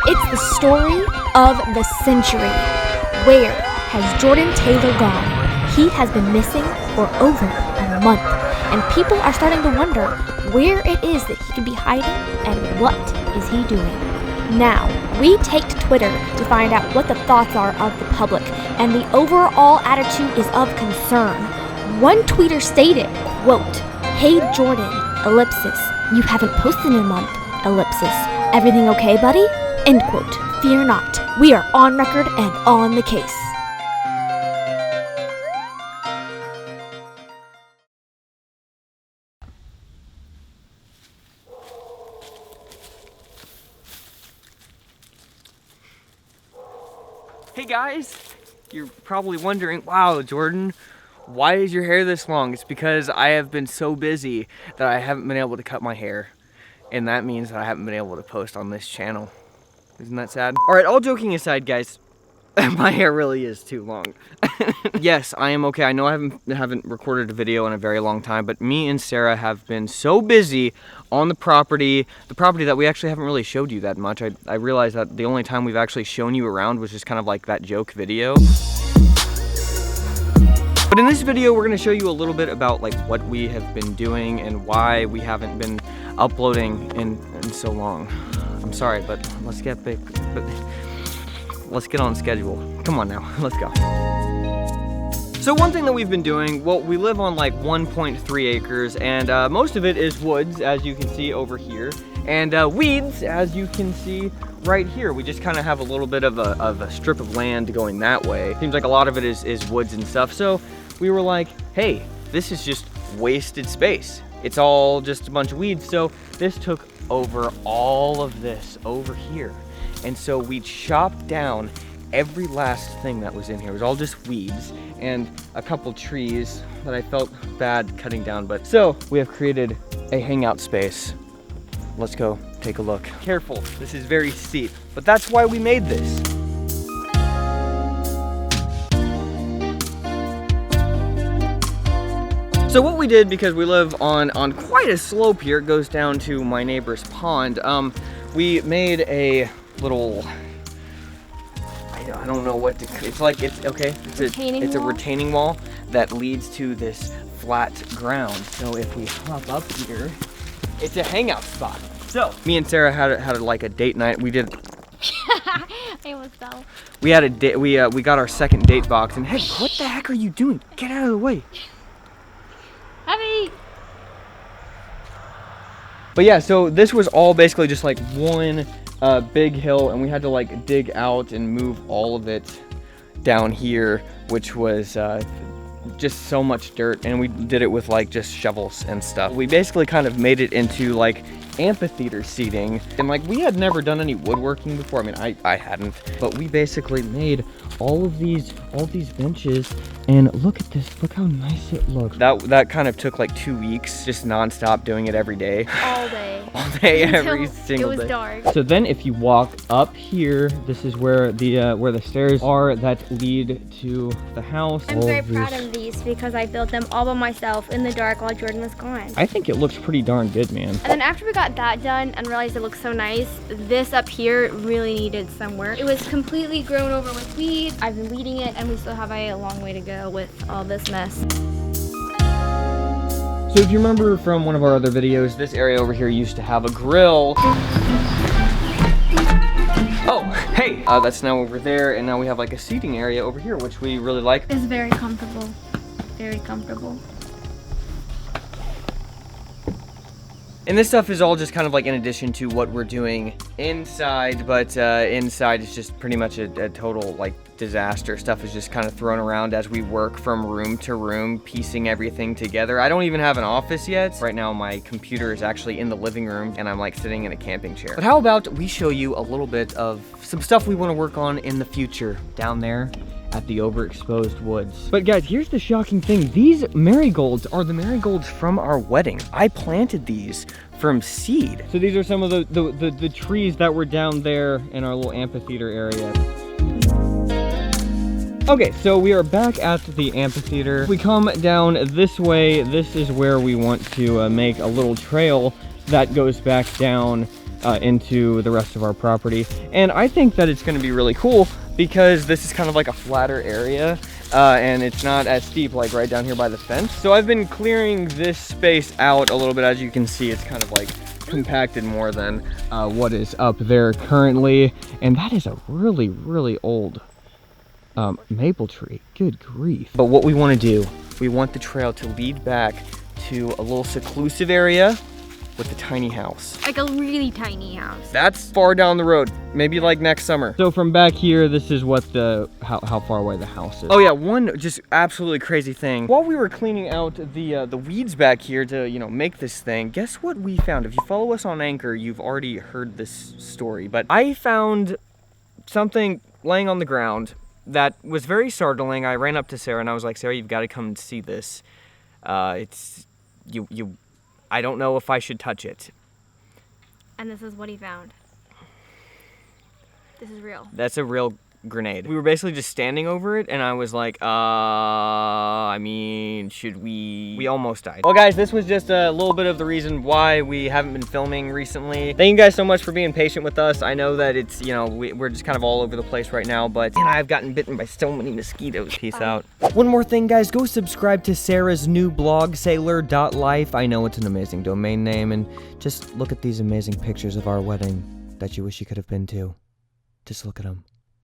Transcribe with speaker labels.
Speaker 1: It's the story of the century. Where has Jordan Taylor gone? He has been missing for over a month, and people are starting to wonder where it is that he could be hiding and what is he doing. Now, we take to Twitter to find out what the thoughts are of the public, and the overall attitude is of concern. One tweeter stated, quote, "Hey Jordan, ellipsis, you haven't posted in a month, ellipsis. Everything okay, buddy?" End quote. Fear not, we are on record and on the case.
Speaker 2: Hey guys, you're probably wondering, wow, Jordan, why is your hair this long? It's because I have been so busy that I haven't been able to cut my hair. And that means that I haven't been able to post on this channel. Isn't that sad? All right, all joking aside, guys, my hair really is too long. Yes, I am okay. I know I haven't recorded a video in a very long time, but me and Sarah have been so busy on the property that we actually haven't really showed you that much. I realized that the only time we've actually shown you around was just kind of like that joke video. But in this video, we're gonna show you a little bit about like what we have been doing and why we haven't been uploading in so long. I'm sorry, but let's get on schedule. Come on now, let's go. So one thing that we've been doing, well, we live on like 1.3 acres, and most of it is woods, as you can see over here, and weeds, as you can see right here. We just kind of have a little bit of a strip of land going that way. Seems like a lot of it is woods and stuff, so we were like, hey, this is just wasted space. It's all just a bunch of weeds, so this took over all of this over here. And so we chopped down every last thing that was in here. It was all just weeds and a couple trees that I felt bad cutting down. But so we have created a hangout space. Let's go take a look. Careful, this is very steep, but that's why we made this. So what we did, because we live on quite a slope here, it goes down to my neighbor's pond, we made a little, I don't know what to, it's like, it's a retaining wall that leads to this flat ground. So if we hop up here, it's a hangout spot. So me and Sarah had like a date night. We did.
Speaker 1: I almost fell.
Speaker 2: We had a date. We got our second date box. And hey, what the heck are you doing? Get out of the way.
Speaker 1: Heavy.
Speaker 2: But yeah, so this was all basically just like one big hill, and we had to like dig out and move all of it down here, which was just so much dirt, and we did it with like just shovels and stuff. We basically kind of made it into like amphitheater seating, and like we had never done any woodworking before. I mean, I hadn't, but we basically made all these benches, and look at this, look how nice it looks. That kind of took like 2 weeks, just nonstop doing it every day.
Speaker 1: All day.
Speaker 2: All day, every single day.
Speaker 1: It was dark.
Speaker 2: So then if you walk up here, this is where the stairs are that lead to the house.
Speaker 1: I'm very proud of these because I built them all by myself in the dark while Jordan was gone.
Speaker 2: I think it looks pretty darn good, man.
Speaker 1: And then after we got that done and realized it looked so nice, this up here really needed some work. It was completely grown over with weeds. I've been weeding it, and we still have a long way to go with all this mess.
Speaker 2: So if you remember from one of our other videos, this area over here used to have a grill. Oh, hey, that's now over there, and now we have like a seating area over here, which we really like.
Speaker 1: It's very comfortable, very comfortable.
Speaker 2: And this stuff is all just kind of like in addition to what we're doing inside, but inside is just pretty much a total like disaster. Stuff is just kind of thrown around as we work from room to room, piecing everything together. I don't even have an office yet. Right now my computer is actually in the living room, and I'm like sitting in a camping chair. But how about we show you a little bit of some stuff we want to work on in the future down there at the overexposed woods. But guys, here's the shocking thing. These marigolds are the marigolds from our wedding. I planted these from seed. So these are some of the trees that were down there in our little amphitheater area. Okay, so we are back at the amphitheater. If we come down this way, this is where we want to make a little trail that goes back down into the rest of our property. And I think that it's gonna be really cool because this is kind of like a flatter area and it's not as steep like right down here by the fence. So I've been clearing this space out a little bit. As you can see, it's kind of like compacted more than what is up there currently. And that is a really, really old maple tree. Good grief. But what we want to do, we want the trail to lead back to a little seclusive area with a tiny house.
Speaker 1: Like a really tiny house.
Speaker 2: That's far down the road, maybe like next summer. So from back here, this is what how far away the house is. Oh yeah, one just absolutely crazy thing. While we were cleaning out the weeds back here to, you know, make this thing, guess what we found? If you follow us on Anchor, you've already heard this story, but I found something laying on the ground that was very startling. I ran up to Sarah and I was like, Sarah, you've got to come and see this. I don't know if I should touch it.
Speaker 1: And this is what he found. This is real.
Speaker 2: That's a real grenade. We were basically just standing over it and I was like, I mean, should we? We almost died. Well guys, this was just a little bit of the reason why we haven't been filming recently. Thank you guys so much for being patient with us. I know that it's, you know, we're just kind of all over the place right now, but man, I've gotten bitten by so many mosquitoes. Peace out. One more thing guys, go subscribe to Sarah's new blog, sailor.life. I know it's an amazing domain name, and just look at these amazing pictures of our wedding that you wish you could have been to. Just look at them.